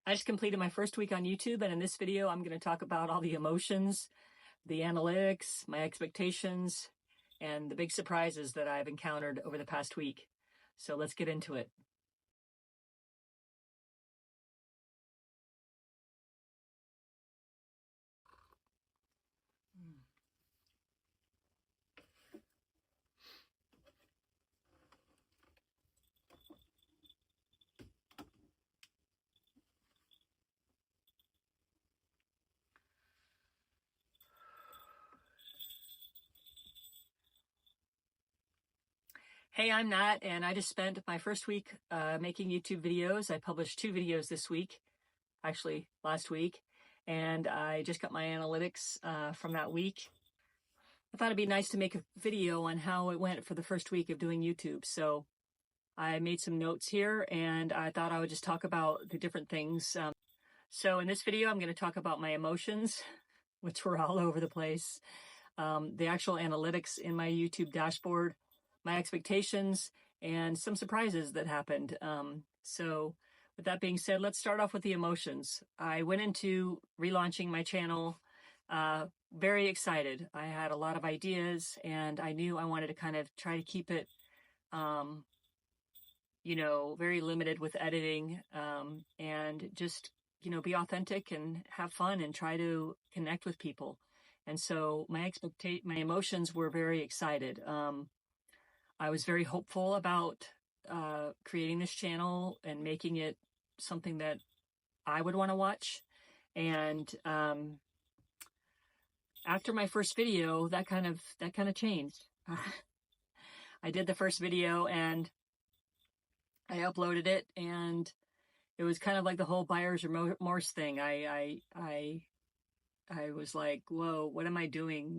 I just completed my first week on YouTube, and in this video, I'm going to talk about all the emotions, the analytics, my expectations, and the big surprises that I've encountered over the past week. So let's get into it. Hey, I'm Nat, and I just spent my first week making YouTube videos. I published 2 videos this week, actually last week, and I just got my analytics from that week. I thought it'd be nice to make a video on how it went for the first week of doing YouTube. So I made some notes here, and I thought I would just talk about the different things. So in this video, I'm going to talk about my emotions, which were all over the place, the actual analytics in my YouTube dashboard, my expectations, and some surprises that happened. So with that being said, let's start off with the emotions. I went into relaunching my channel very excited. I had a lot of ideas, and I knew I wanted to kind of try to keep it very limited with editing, and just, be authentic and have fun and try to connect with people. And so my emotions were very excited. I was very hopeful about creating this channel and making it something that I would want to watch. And after my first video, that kind of changed. I did the first video and I uploaded it, and it was kind of like the whole buyer's remorse thing. I was like, whoa, what am I doing?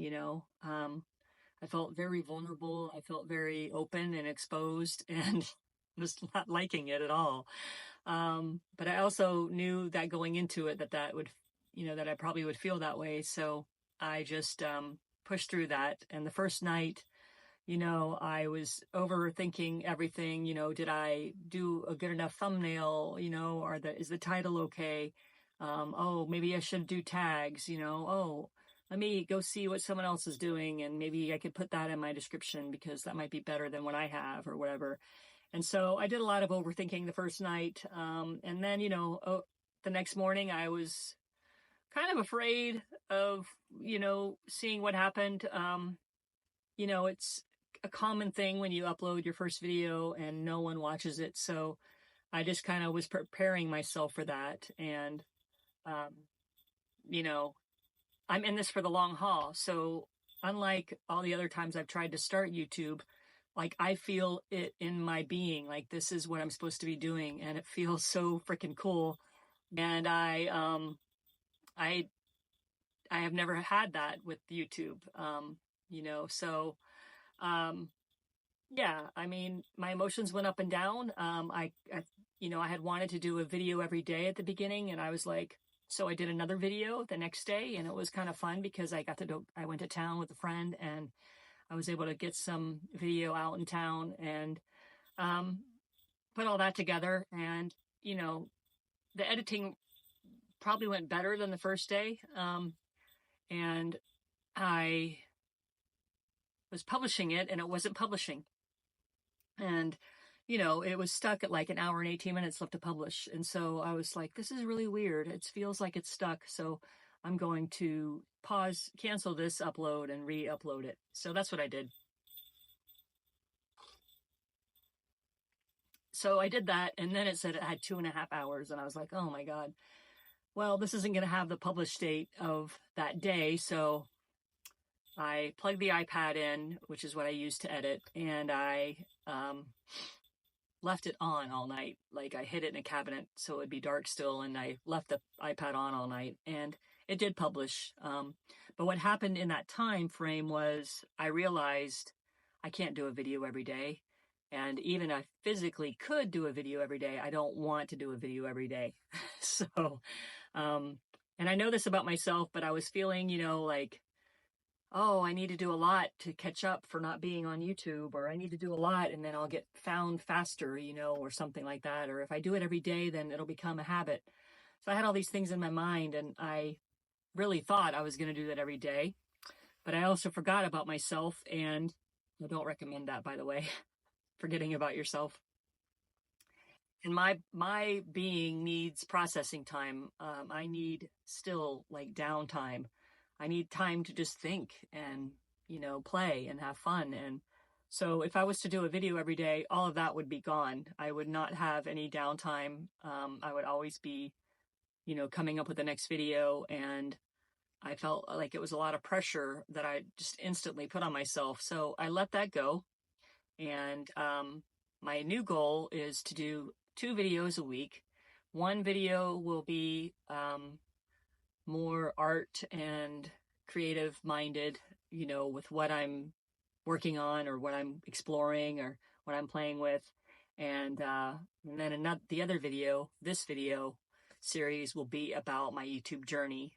I felt very vulnerable. I felt very open and exposed, and was not liking it at all. But I also knew that going into it, that would, that I probably would feel that way. So I just pushed through that. And the first night, I was overthinking everything. Did I do a good enough thumbnail? Is the title okay? Oh, maybe I should do tags, oh, let me go see what someone else is doing, and maybe I could put that in my description because that might be better than what I have or whatever. And so I did a lot of overthinking the first night. And then, the next morning I was kind of afraid of, seeing what happened. It's a common thing when you upload your first video and no one watches it. So I just kind of was preparing myself for that. And, I'm in this for the long haul. So unlike all the other times I've tried to start YouTube, like I feel it in my being, like this is what I'm supposed to be doing. And it feels so freaking cool. And I have never had that with YouTube, so, yeah, I mean, my emotions went up and down. I had wanted to do a video every day at the beginning, and I was like, so I did another video the next day, and it was kind of fun because I went to town with a friend, and I was able to get some video out in town and, put all that together. And, the editing probably went better than the first day. And I was publishing it, and it wasn't publishing. And, it was stuck at like an hour and 18 minutes left to publish. And so I was like, this is really weird. It feels like it's stuck. So I'm going to cancel this upload and re-upload it. So that's what I did. So I did that, and then it said it had 2.5 hours, and I was like, oh my God. Well, this isn't going to have the published date of that day. So I plugged the iPad in, which is what I use to edit, and I left it on all night. Like I hid it in a cabinet so it would be dark still, and I left the iPad on all night, and it did publish. But what happened in that time frame was I realized I can't do a video every day. And even if I physically could do a video every day, I don't want to do a video every day. So, and I know this about myself, but I was feeling, like, oh, I need to do a lot to catch up for not being on YouTube, or I need to do a lot and then I'll get found faster, or something like that. Or if I do it every day, then it'll become a habit. So I had all these things in my mind, and I really thought I was going to do that every day. But I also forgot about myself, and I don't recommend that, by the way, forgetting about yourself. And my being needs processing time. I need still like downtime. I need time to just think and, play and have fun. And so if I was to do a video every day, all of that would be gone. I would not have any downtime. I would always be, coming up with the next video. And I felt like it was a lot of pressure that I just instantly put on myself. So I let that go. And my new goal is to do 2 videos a week. One video will be more art and creative minded, with what I'm working on or what I'm exploring or what I'm playing with. And then the other video, this video series, will be about my YouTube journey.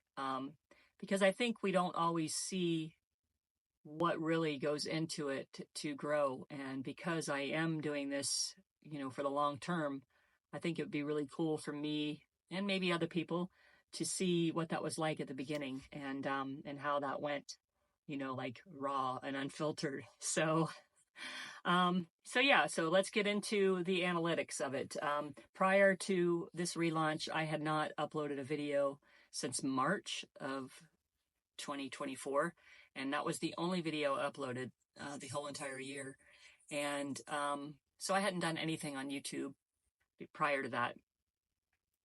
Because I think we don't always see what really goes into it to grow. And because I am doing this, for the long term, I think it would be really cool for me and maybe other people to see what that was like at the beginning and how that went, like raw and unfiltered. So let's get into the analytics of it. Prior to this relaunch, I had not uploaded a video since March of 2024. And that was the only video uploaded the whole entire year. And so I hadn't done anything on YouTube prior to that.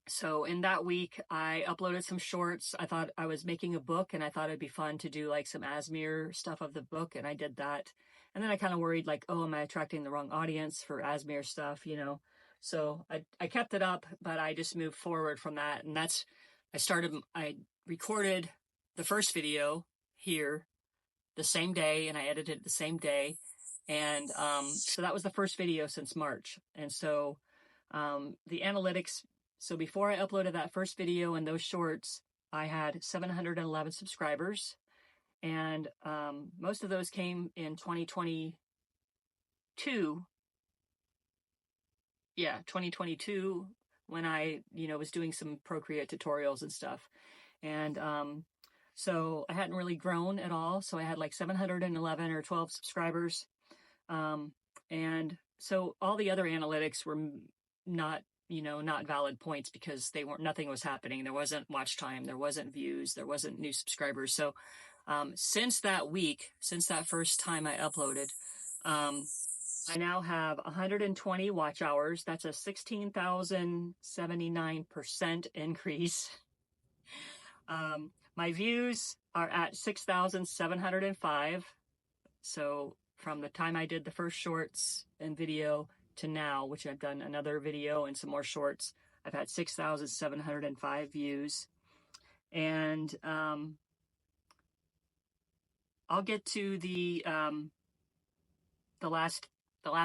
So in that week, I uploaded some shorts. I thought I was making a book, and I thought it'd be fun to do like some Asmir stuff of the book, and I did that. And then I kind of worried, like, oh, am I attracting the wrong audience for Asmir stuff, So I kept it up, but I just moved forward from that. And I recorded the first video here the same day, and I edited it the same day. And so that was the first video since March. And so the analytics, so before I uploaded that first video and those shorts, I had 711 subscribers. And most of those came in 2022. Yeah, 2022, when I, was doing some Procreate tutorials and stuff. And so I hadn't really grown at all. So I had like 711 or 12 subscribers. And so all the other analytics were not valid points because nothing was happening. There wasn't watch time, there wasn't views, there wasn't new subscribers. So since that first time I uploaded, I now have 120 watch hours. That's a 16,079% increase. My views are at 6,705. So from the time I did the first shorts and video to now, which I've done another video and some more shorts, I've had 6,705 views. And I'll get to the last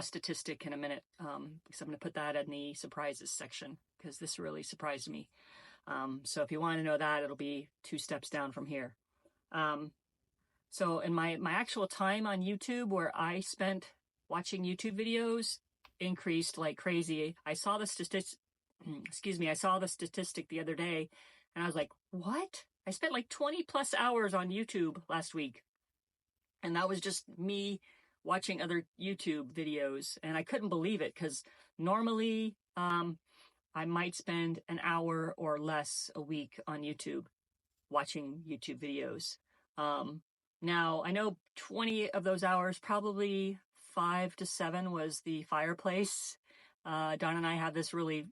statistic in a minute, because I'm going to put that in the surprises section, because this really surprised me. So if you want to know that, it'll be 2 steps down from here. So in my actual time on YouTube, where I spent watching YouTube videos, increased like crazy. I saw the statistic the other day, and I was like, what? I spent like 20 plus hours on YouTube last week. And that was just me watching other YouTube videos. And I couldn't believe it, because normally I might spend an hour or less a week on YouTube watching YouTube videos. Now, I know 20 of those hours, probably 5 to 7 was the fireplace. Don and I have this really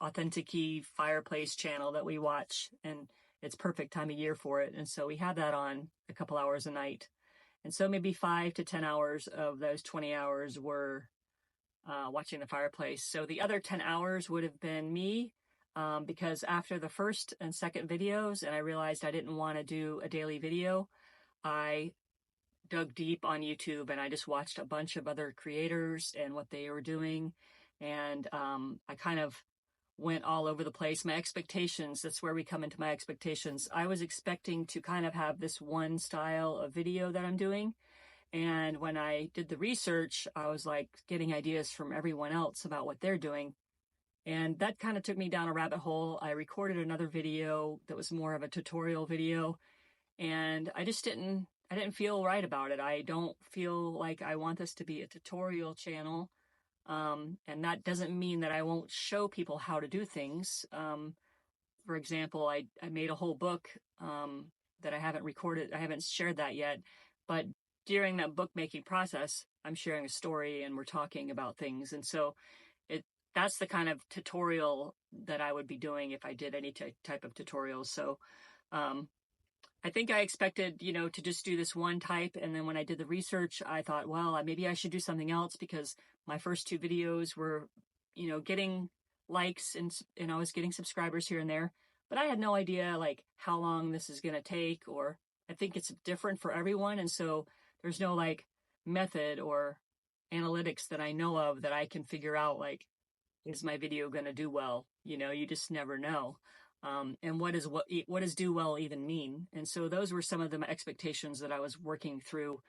authentic-y fireplace channel that we watch, and it's perfect time of year for it. And so we had that on a couple hours a night. And so maybe 5 to 10 hours of those 20 hours were watching the fireplace. So the other 10 hours would have been me, because after the first and second videos, and I realized I didn't want to do a daily video, I dug deep on YouTube and I just watched a bunch of other creators and what they were doing. And I kind of went all over the place. My expectations, that's where we come into my expectations. I was expecting to kind of have this one style of video that I'm doing. And when I did the research, I was like getting ideas from everyone else about what they're doing. And that kind of took me down a rabbit hole. I recorded another video that was more of a tutorial video, and I didn't feel right about it. I don't feel like I want this to be a tutorial channel. And that doesn't mean that I won't show people how to do things. For example, I made a whole book that I haven't recorded. I haven't shared that yet. But during that book making process, I'm sharing a story and we're talking about things. And so that's the kind of tutorial that I would be doing if I did any type of tutorial. So I think I expected, to just do this one type. And then when I did the research, I thought, well, maybe I should do something else, because my first 2 videos were, getting likes and I was getting subscribers here and there. But I had no idea like how long this is going to take, or I think it's different for everyone. And so there's no like method or analytics that I know of that I can figure out, like, is my video going to do well? You just never know. And what does do well even mean? And so those were some of the expectations that I was working through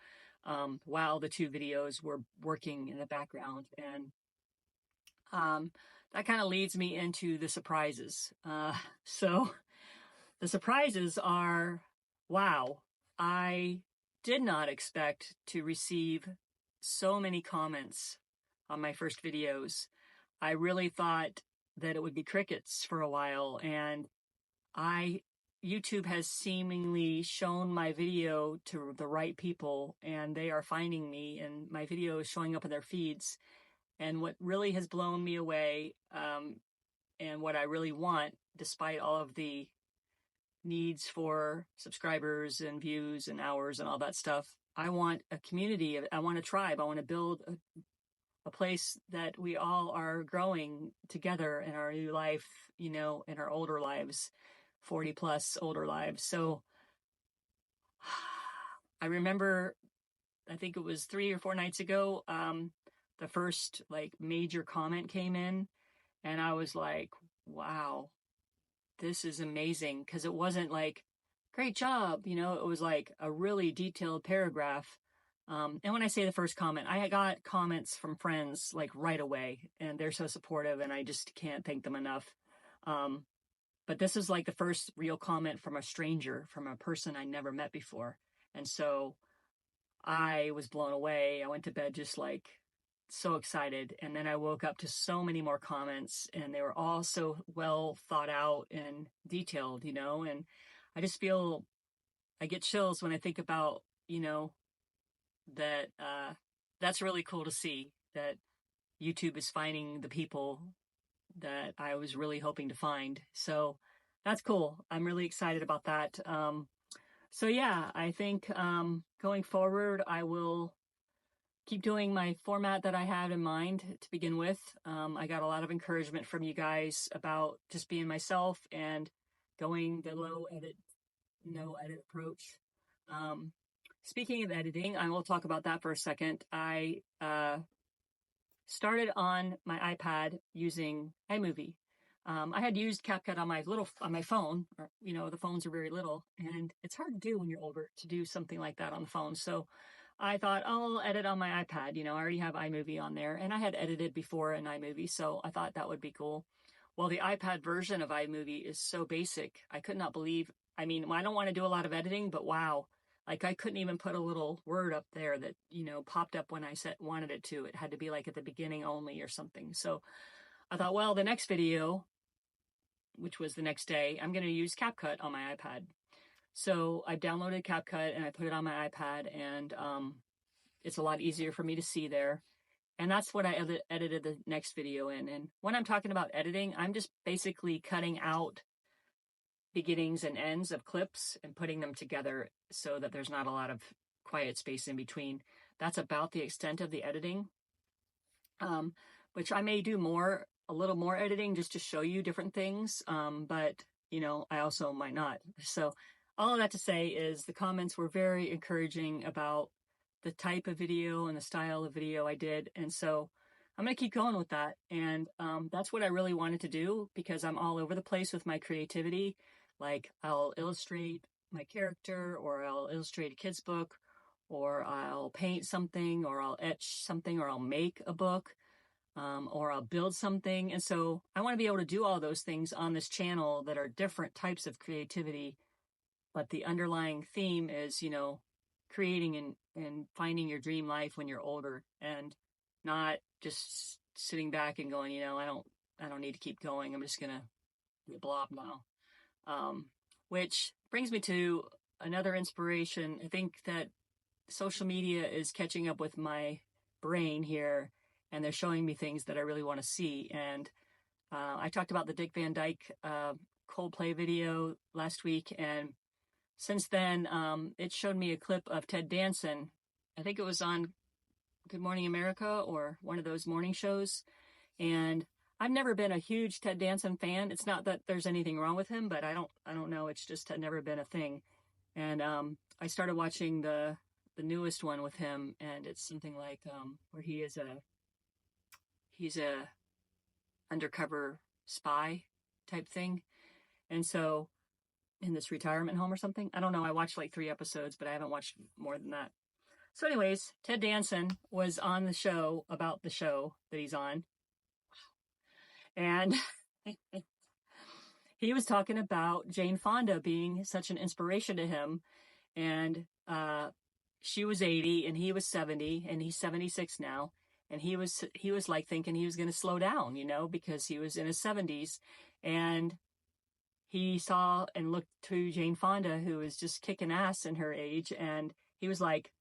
while the 2 videos were working in the background. And that kind of leads me into the surprises. So the surprises are, wow, I did not expect to receive so many comments on my first videos. I really thought that it would be crickets for a while, and YouTube has seemingly shown my video to the right people, and they are finding me, and my video is showing up in their feeds. And what really has blown me away, and what I really want, despite all of the needs for subscribers and views and hours and all that stuff, I want a community. I want a tribe. I want to build a place that we all are growing together in our new life, in our older lives, 40 plus older lives. So I remember, I think it was 3 or 4 nights ago, the first like major comment came in, and I was like, wow, this is amazing. Cause it wasn't like, great job. It was like a really detailed paragraph. And when I say the first comment, I got comments from friends like right away, and they're so supportive, and I just can't thank them enough. But this is like the first real comment from a stranger, from a person I never met before. And so I was blown away. I went to bed just like so excited. And then I woke up to so many more comments, and they were all so well thought out and detailed, and I just feel, I get chills when I think about, that that's really cool to see, that YouTube is finding the people that I was really hoping to find. So that's cool. I'm really excited about that. So yeah, I think going forward, I will keep doing my format that I had in mind to begin with. I got a lot of encouragement from you guys about just being myself and going the low edit, no edit approach. Speaking of editing, I will talk about that for a second. I started on my iPad using iMovie. I had used CapCut on my phone. Or, the phones are very little, and it's hard to do when you're older to do something like that on the phone. So I thought, I'll edit on my iPad. I already have iMovie on there, and I had edited before in iMovie, so I thought that would be cool. Well, the iPad version of iMovie is so basic. I could not believe. I don't want to do a lot of editing, but wow. Like, I couldn't even put a little word up there that, popped up when I wanted it to. It had to be like at the beginning only or something. So I thought, well, the next video, which was the next day, I'm going to use CapCut on my iPad. So I downloaded CapCut and I put it on my iPad, and it's a lot easier for me to see there. And that's what I edited the next video in. And when I'm talking about editing, I'm just basically cutting out beginnings and ends of clips and putting them together so that there's not a lot of quiet space in between. That's about the extent of the editing, which I may do a little more editing just to show you different things. But, I also might not. So all of that to say is the comments were very encouraging about the type of video and the style of video I did. And so I'm going to keep going with that. And that's what I really wanted to do, because I'm all over the place with my creativity. Like, I'll illustrate my character, or I'll illustrate a kid's book, or I'll paint something, or I'll etch something, or I'll make a book. or I'll build something. And so I want to be able to do all those things on this channel that are different types of creativity. But the underlying theme is, creating and finding your dream life when you're older, and not just sitting back and going, I don't need to keep going. I'm just going to be a blob now. Which brings me to another inspiration. I think that social media is catching up with my brain here, and they're showing me things that I really want to see. And I talked about the Dick Van Dyke Coldplay video last week, and since then, it showed me a clip of Ted Danson. I think it was on Good Morning America or one of those morning shows. And I've never been a huge Ted Danson fan. It's not that there's anything wrong with him, but I don't know. It's just had never been a thing. And I started watching the newest one with him, and it's something like where he's a undercover spy type thing. And so in this retirement home or something. I don't know. I watched like 3 episodes, but I haven't watched more than that. So anyways, Ted Danson was on the show about the show that he's on. And he was talking about Jane Fonda being such an inspiration to him. And she was 80 and he was 70 and he's 76 now. And he was like thinking he was going to slow down, because he was in his 70s. And he saw and looked to Jane Fonda, who was just kicking ass in her age. And he was like,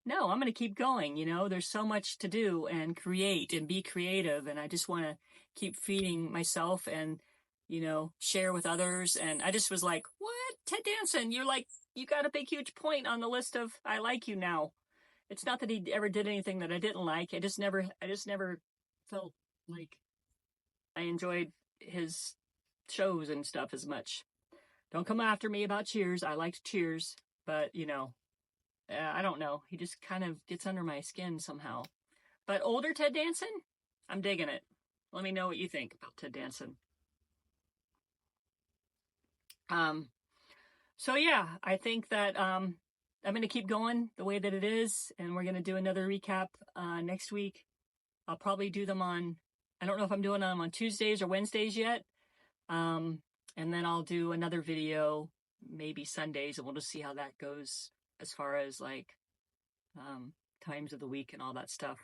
no, I'm going to keep going. There's so much to do and create and be creative. And I just want to keep feeding myself and, share with others. And I just was like, what? Ted Danson, you got a big, huge point on the list of I like you now. It's not that he ever did anything that I didn't like. I just never felt like I enjoyed his shows and stuff as much. Don't come after me about Cheers. I liked Cheers, but I don't know. He just kind of gets under my skin somehow. But older Ted Danson, I'm digging it. Let me know what you think about Ted Danson. So yeah, I think that I'm going to keep going the way that it is, and we're going to do another recap next week. I'll probably do them on, I don't know if I'm doing them on Tuesdays or Wednesdays yet. And then I'll do another video, maybe Sundays, and we'll just see how that goes as far as times of the week and all that stuff.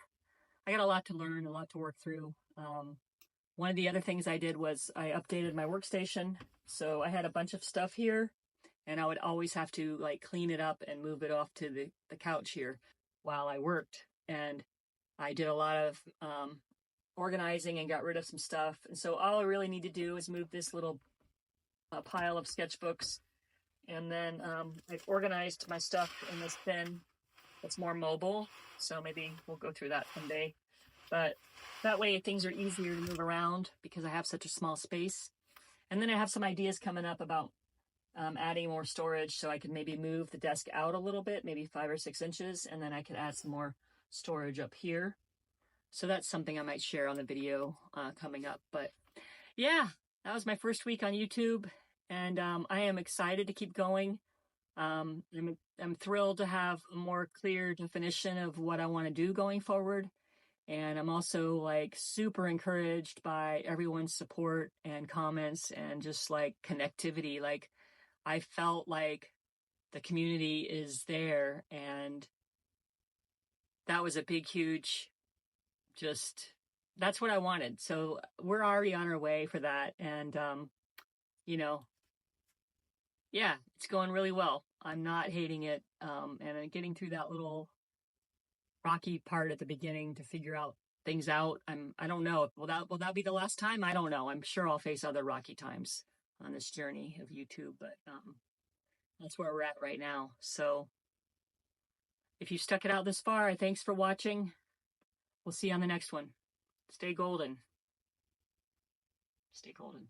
I got a lot to learn, a lot to work through. One of the other things I did was I updated my workstation. So I had a bunch of stuff here, and I would always have to clean it up and move it off to the couch here while I worked. And I did a lot of organizing and got rid of some stuff. And so all I really need to do is move this little pile of sketchbooks. And then I've organized my stuff in this bin that's more mobile. So maybe we'll go through that someday. But that way things are easier to move around because I have such a small space. And then I have some ideas coming up about adding more storage, so I could maybe move the desk out a little bit, maybe 5 or 6 inches, and then I could add some more storage up here. So that's something I might share on the video coming up. But yeah, that was my first week on YouTube, and I am excited to keep going. I'm thrilled to have a more clear definition of what I want to do going forward. And I'm also super encouraged by everyone's support and comments and just connectivity. I felt like the community is there, and that was a big, huge, that's what I wanted. So we're already on our way for that. And, yeah, it's going really well. I'm not hating it. And I'm getting through that little rocky part at the beginning to figure out things out. I don't know. Will that be the last time? I don't know. I'm sure I'll face other rocky times on this journey of YouTube, but that's where we're at right now. So if you stuck it out this far, thanks for watching. We'll see you on the next one. Stay golden. Stay golden.